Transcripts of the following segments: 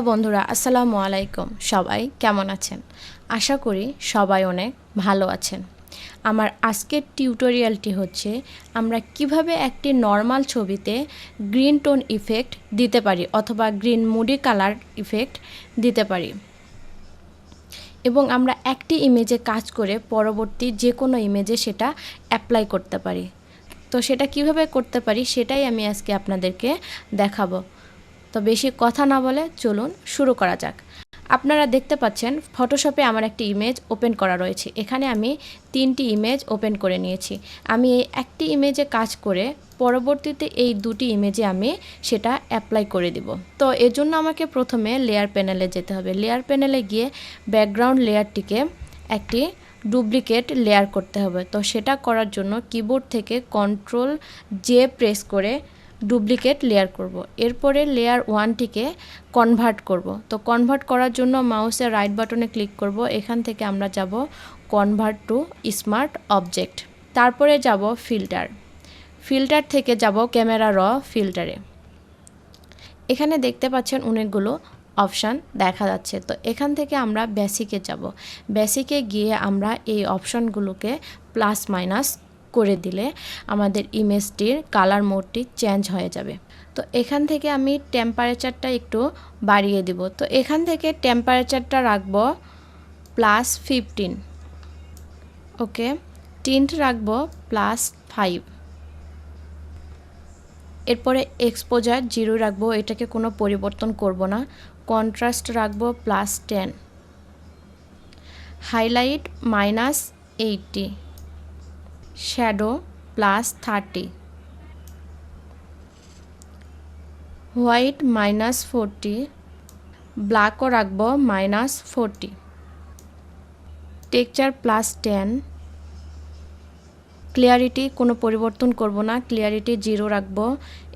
বন্ধুরা, আসসালামু আলাইকুম। সবাই কেমন আছেন? আশা করি সবাই অনেক ভালো আছেন। আমার আজকের টিউটোরিয়ালটি হচ্ছে আমরা কিভাবে একটি নর্মাল ছবিতে গ্রিন টোন ইফেক্ট দিতে পারি অথবা গ্রিন মুডি কালার ইফেক্ট দিতে পারি এবং আমরা একটি ইমেজে কাজ করে পরবর্তী যে কোনো ইমেজে সেটা অ্যাপ্লাই করতে পারি। তো সেটা কিভাবে করতে পারি সেটাই আমি আজকে আপনাদেরকে দেখাবো। তো বেশি কথা না বলে চলুন শুরু করা যাক। আপনারা দেখতে পাচ্ছেন ফটোশপে আমার একটি ইমেজ ওপেন করা রয়েছে। এখানে আমি 3টি ইমেজ ওপেন করে নিয়েছি। আমি এই একটি ইমেজে কাজ করে পরবর্তীতে এই 2টি ইমেজে আমি সেটা অ্যাপ্লাই করে দিব। তো এর জন্য আমাকে প্রথমে লেয়ার প্যানেলে যেতে হবে। লেয়ার প্যানেলে গিয়ে ব্যাকগ্রাউন্ড লেয়ারটিকে একটি ডুপ্লিকেট লেয়ার করতে হবে। তো সেটা করার জন্য কিবোর্ড থেকে Ctrl+J প্রেস করে ডুপ্লিকেট লেয়ার করব। এরপরে লেয়ার 1টিকে কনভার্ট করব। তো কনভার্ট করার জন্য মাউসের রাইট বাটনে ক্লিক করব। এখান থেকে আমরা যাব কনভার্ট টু স্মার্ট অবজেক্ট। তারপরে যাব ফিল্টার থেকে যাব ক্যামেরা র ফিল্টারে। এখানে দেখতে পাচ্ছেন অনেকগুলো অপশান দেখা যাচ্ছে। তো এখান থেকে আমরা বেসিকে যাব। বেসিকে গিয়ে আমরা এই অপশানগুলোকে প্লাস মাইনাস করে দিলে আমাদের ইমেজটির কালার মোডটি চেঞ্জ হয়ে যাবে। তো এখান থেকে আমি টেম্পারেচারটা একটু বাড়িয়ে দিব। তো এখান থেকে টেম্পারেচারটা রাখব +15। ওকে, টিন্ট রাখব +5। এরপরে এক্সপোজার 0 রাখবো, এটাকে কোনো পরিবর্তন করব না। কন্ট্রাস্ট রাখবো +10। হাইলাইট -80। শ্যাডো +30। হোয়াইট -40। ব্ল্যাকও রাখবো -40। টেক্সচার +10। ক্লিয়ারিটি কোনো পরিবর্তন করব না, ক্লিয়ারিটি 0 রাখবো।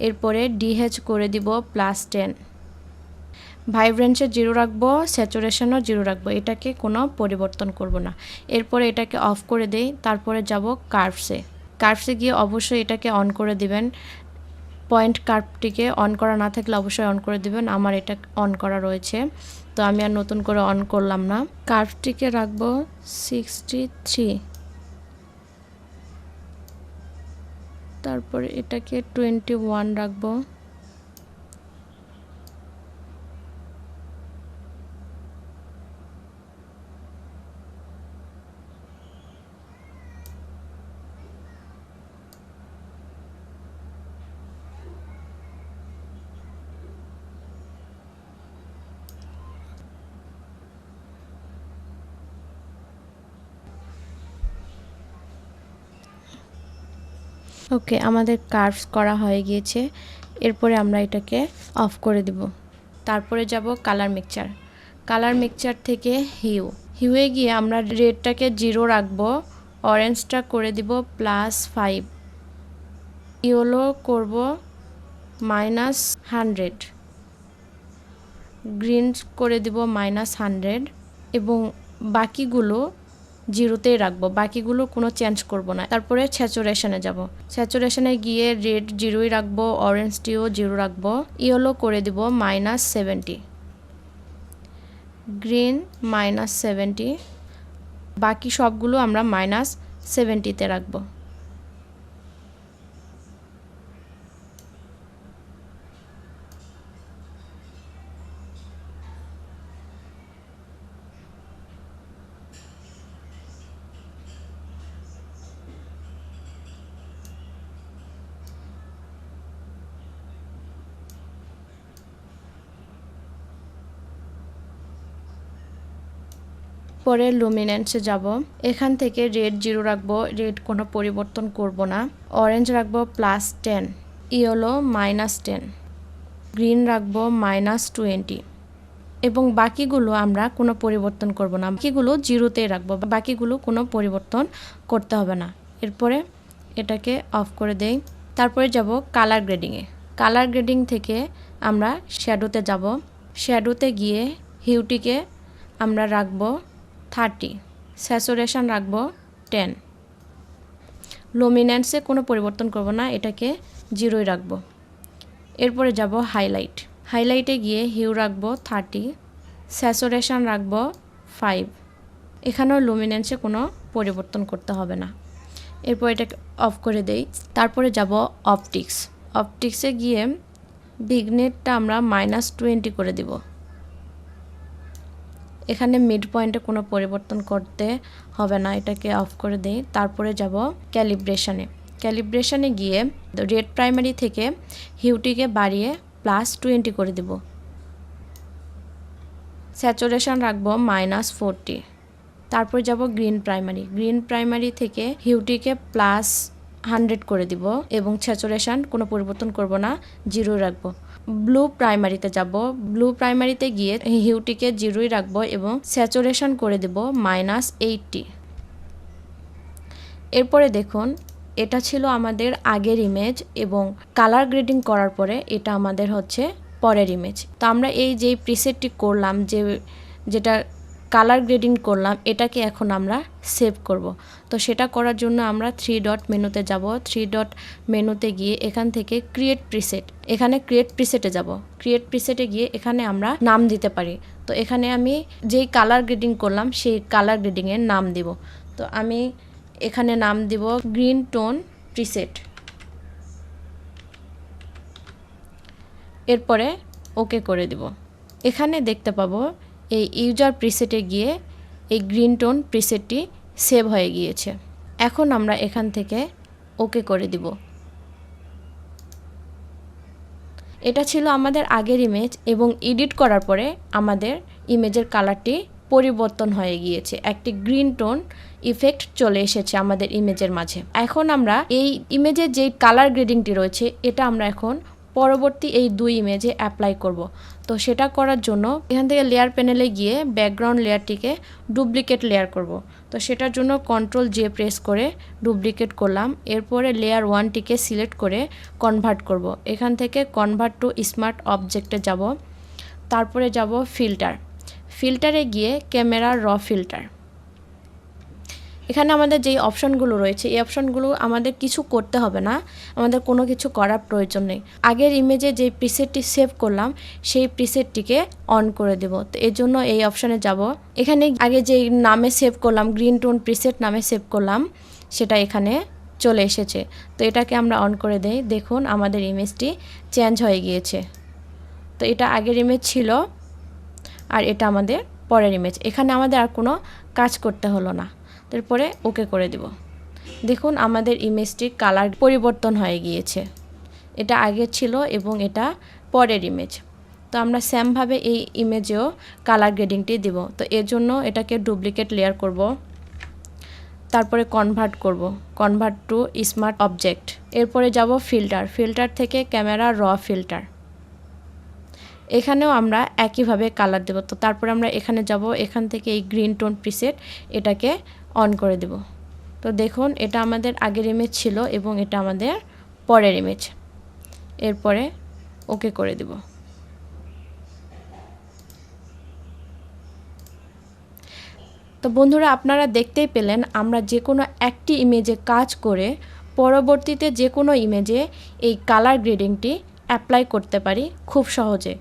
এরপরে ডিএইচ করে দিব +10। ভাইব্রেন্সে 0 রাখবো, স্যাচুরেশনও 0 রাখবো, এটাকে কোনো পরিবর্তন করব না। এরপরে এটাকে অফ করে দেই। তারপরে যাব কার্ভসে গিয়ে অবশ্যই এটাকে অন করে দিবেন। পয়েন্ট কার্ভটিকে অন করা না থাকলে অবশ্যই অন করে দিবেন। আমার এটা অন করা রয়েছে, তো আমি আর নতুন করে অন করলাম না। কার্ভটিকে রাখবো 63। তারপরে এটাকে 21 রাখবো। ওকে, আমাদের কার্ভস করা হয়ে গিয়েছে। এরপরে আমরা এটাকে অফ করে দিব। তারপরে যাব কালার মিক্সচার থেকে হিউয়ে গিয়ে আমরা রেডটাকে 0 রাখবো, অরেঞ্জটা করে দিব +5, ইয়েলো করব -100, গ্রিন করে দিব -100 এবং বাকিগুলো 0তেই রাখবো। বাকিগুলো কোনো চেঞ্জ করব না। তারপরে স্যাচুরেশনে যাব। স্যাচুরেশনে গিয়ে রেড 0ই রাখবো, অরেঞ্জটিও 0 রাখবো, ইয়েলো করে দিব -70, গ্রিন -70, বাকি সবগুলো আমরা -70তে রাখবো। পরে লুমিনেন্সে যাব। এখান থেকে রেড 0 রাখবো, রেড কোনো পরিবর্তন করব না। অরেঞ্জ রাখবো +10, ইয়েলো -10, গ্রিন রাখবো -20 এবং বাকিগুলো আমরা কোনো পরিবর্তন করব না। বাকিগুলো 0তেই রাখবো, বাকিগুলো কোনো পরিবর্তন করতে হবে না। এরপরে এটাকে অফ করে দেই। তারপরে যাব কালার গ্রেডিং থেকে আমরা শ্যাডোতে যাব। শ্যাডোতে গিয়ে হিউটিকে আমরা রাখবো 30, স্যাচুরেশন রাখবো 10, লুমিনেন্সে কোনো পরিবর্তন করব না, এটাকে 0ই রাখবো। এরপরে যাব হাইলাইটে গিয়ে হিউ রাখবো 30, স্যাচুরেশন রাখবো 5। এখানেও লুমিনেন্সে কোনো পরিবর্তন করতে হবে না। এরপর এটাকে অফ করে দেই। তারপরে যাব অপটিক্সে গিয়ে বিগনেটটা আমরা -20 করে দিব। এখানে মিড পয়েন্টে কোনো পরিবর্তন করতে হবে না, এটাকে অফ করে দেই। তারপরে যাব ক্যালিব্রেশনে গিয়ে রেড প্রাইমারি থেকে হিউটিকে বাড়িয়ে +20 করে দিব। স্যাচুরেশন রাখবো -40। তারপর যাব গ্রিন প্রাইমারি থেকে হিউটিকে +100 করে দিব এবং স্যাচুরেশন কোনো পরিবর্তন করব না, 0 রাখবো। ব্লু প্রাইমারিতে গিয়ে হিউটিকে 0 রাখবো এবং স্যাচুরেশন করে দেব -80। এরপরে দেখুন, এটা ছিল আমাদের আগের ইমেজ এবং কালার গ্রেডিং করার পরে এটা আমাদের হচ্ছে পরের ইমেজ। তো আমরা এই যে প্রিসেটটি করলাম, যেটা কালার গ্রেডিং করলাম, এটাকে এখন আমরা সেভ করব। তো সেটা করার জন্য আমরা 3 ডট মেনুতে যাব। 3 ডট মেনুতে গিয়ে এখান থেকে ক্রিয়েট প্রিসেটে যাব। ক্রিয়েট প্রিসেটে গিয়ে এখানে আমরা নাম দিতে পারি। তো এখানে আমি যেই কালার গ্রেডিং করলাম সেই কালার গ্রেডিংয়ের নাম দিব। তো আমি এখানে নাম দিব গ্রিন টোন প্রিসেট। এরপরে ওকে করে দিব। এখানে দেখতে পাবো এই ইউজার প্রিসেটে গিয়ে এই গ্রিন টোন প্রিসেটটি সেভ হয়ে গিয়েছে। এখন আমরা এখান থেকে ওকে করে দিব। এটা ছিল আমাদের আগের ইমেজ এবং এডিট করার পরে আমাদের ইমেজের কালারটি পরিবর্তন হয়ে গিয়েছে। একটি গ্রিন টোন ইফেক্ট চলে এসেছে আমাদের ইমেজের মাঝে। এখন আমরা এই ইমেজের যে কালার গ্রেডিংটি রয়েছে এটা আমরা এখন পরবর্তী এই 2 ইমেজে অ্যাপ্লাই করব। তো সেটা করার জন্য এখান থেকে লেয়ার প্যানেলে গিয়ে ব্যাকগ্রাউন্ড লেয়ারটিকে ডুপ্লিকেট লেয়ার করব। তো সেটার জন্য Ctrl+J প্রেস করে ডুপ্লিকেট করলাম। এরপরে লেয়ার 1টিকে সিলেক্ট করে কনভার্ট করব। এখান থেকে কনভার্ট টু স্মার্ট অবজেক্টে যাব। তারপরে যাব ফিল্টারে গিয়ে ক্যামেরা র ফিল্টার। এখানে আমাদের যেই অপশনগুলো রয়েছে এই অপশনগুলো আমাদের কিছু করতে হবে না, আমাদের কোনো কিছু করার প্রয়োজন নেই। আগের ইমেজে যেই প্রিসেটটি সেভ করলাম সেই প্রিসেটটিকে অন করে দেব। তো এর জন্য এই অপশনে যাব। এখানে আগে যেই নামে সেভ করলাম, গ্রিন টোন প্রিসেট নামে সেভ করলাম, সেটা এখানে চলে এসেছে। তো এটাকে আমরা অন করে দেই। দেখুন আমাদের ইমেজটি চেঞ্জ হয়ে গিয়েছে। তো এটা আগের ইমেজ ছিল আর এটা আমাদের পরের ইমেজ। এখানে আমাদের আর কোনো কাজ করতে হলো না। তারপরে ওকে করে দিব। দেখুন আমাদের ইমেজটির কালার পরিবর্তন হয়ে গিয়েছে। এটা আগে ছিল এবং এটা পরের ইমেজ। তো আমরা সেমভাবে এই ইমেজেও কালার গ্রেডিংটি দিব। তো এর জন্য এটাকে ডুপ্লিকেট লেয়ার করব। তারপরে কনভার্ট টু স্মার্ট অবজেক্ট। এরপরে যাব ফিল্টার থেকে ক্যামেরা র ফিল্টার। এখানেও আমরা একইভাবে কালার দেব। তো তারপরে আমরা এখানে যাব, এখান থেকে এই গ্রিন টোন প্রিসেট এটাকে অন করে দেব। তো দেখুন এটা আমাদের আগের ইমেজ ছিল এবং এটা আমাদের পরের ইমেজ। এরপরে ওকে করে দেব। তো বন্ধুরা, আপনারা দেখতেই পেলেন আমরা যে কোনো একটি ইমেজে কাজ করে পরবর্তীতে যে কোনো ইমেজে এই কালার গ্রেডিংটি অ্যাপ্লাই করতে পারি খুব সহজে।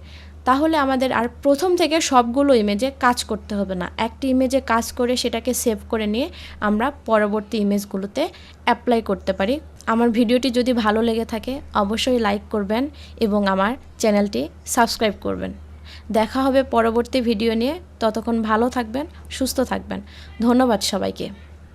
তাহলে আমাদের আর প্রথম থেকে সবগুলো ইমেজে কাজ করতে হবে না। একটি ইমেজে কাজ করে সেটাকে সেভ করে নিয়ে আমরা পরবর্তী ইমেজগুলোতে অ্যাপ্লাই করতে পারি। আমার ভিডিওটি যদি ভালো লেগে থাকে অবশ্যই লাইক করবেন এবং আমার চ্যানেলটি সাবস্ক্রাইব করবেন। দেখা হবে পরবর্তী ভিডিও নিয়ে। ততক্ষণ ভালো থাকবেন, সুস্থ থাকবেন। ধন্যবাদ সবাইকে।